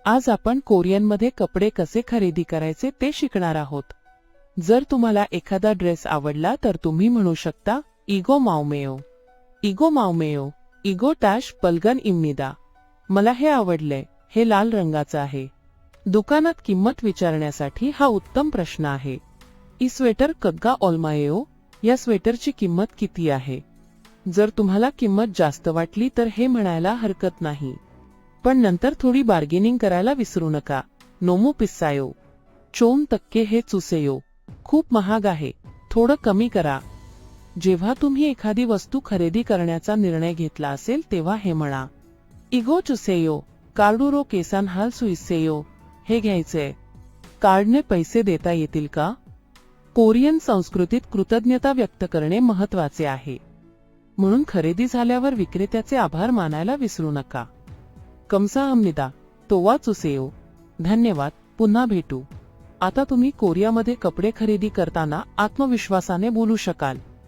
आज आपण कोरियनमध्ये कपडे कसे खरेदी करायचे ते शिकणार आहोत. जर तुम्हाला एखादा ड्रेस आवडला तर तुम्ही म्हणू शकता इगो मावमेओ, इगो मावमेओ, इगो टॅश पलगन इम्निदा. मला हे आवडले, हे लाल रंगाचं आहे. दुकानात किंमत विचारण्यासाठी हा उत्तम प्रश्न आहे. ई स्वेटर कग्गा ऑलमाएओ, या स्वेटरची किंमत किती आहे? जर तुम्हाला किंमत जास्त वाटली तर हे म्हणायला हरकत नाही, पण नंतर थोडी बार्गेनिंग करायला विसरू नका. नोमू पिस्सायो, चोम तक्के हे चुसेयो, खूप महाग आहे, थोडं कमी करा. जेव्हा तुम्ही एखादी वस्तू खरेदी करण्याचा निर्णय घेतला असेल तेव्हा हे म्हणा, इगो चुसेयो, कार्डुरो केसान हाल सुइसेयो, हे घ्यायचंय. कार्डने पैसे देता येतील का? कोरियन संस्कृतीत कृतज्ञता व्यक्त करणे महत्त्वाचे आहे, म्हणून खरेदी झाल्यावर विक्रेत्याचे आभार मानायला विसरू नका. कमसाहमनिदा, तोवा चुसेयो, धन्यवाद, पुन्हा भेटू. आता तुम्ही कोरियामध्ये कपडे खरेदी करताना आत्मविश्वासाने बोलू शकाल.